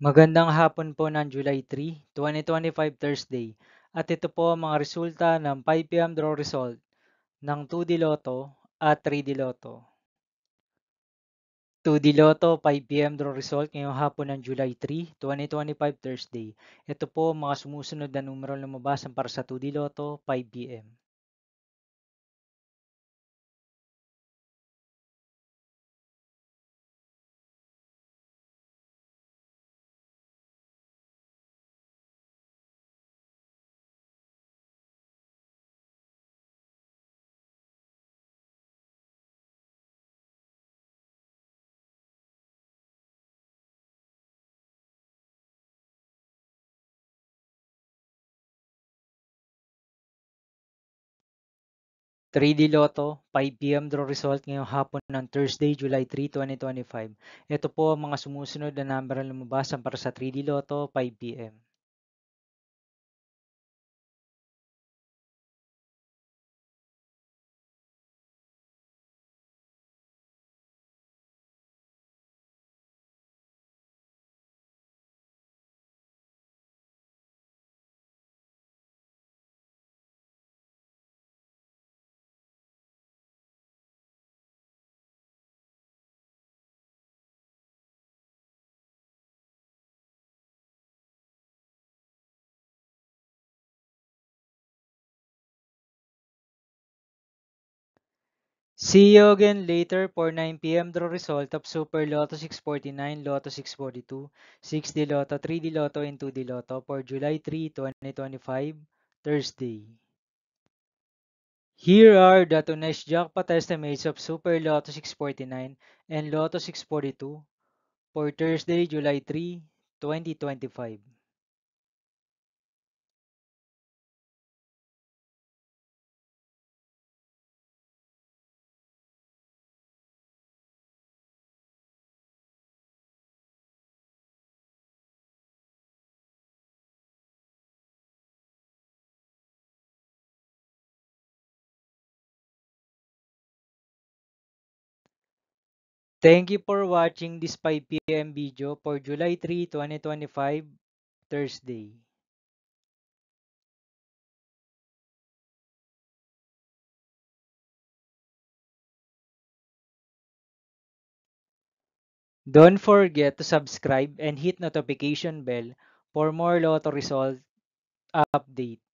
Magandang hapon po ng July 3, 2025 Thursday. At ito po ang mga resulta ng 5 PM draw result ng 2D Lotto at 3D Lotto. 2D Lotto 5 PM draw result ngayong hapon ng July 3, 2025 Thursday. Ito po ang mga sumusunod na numero lumabasan para sa 2D Lotto 5 PM. 3D Lotto 5 PM draw result ngayong hapon ng Thursday, July 3, 2025. Ito po ang mga sumusunod na numero lumabasan para sa 3D Lotto 5 PM. 'See you again later for 9 PM draw result of Super Lotto 649, Lotto 642, 6D Lotto, 3D Lotto, and 2D Lotto for July 3, 2025, Thursday. Here are the tonight's jackpot estimates of Super Lotto 649 and Lotto 642 for Thursday, July 3, 2025. Thank you for watching this 5 PM video for July 3, 2025, Thursday. Don't forget to subscribe and hit notification bell for more Lotto result update.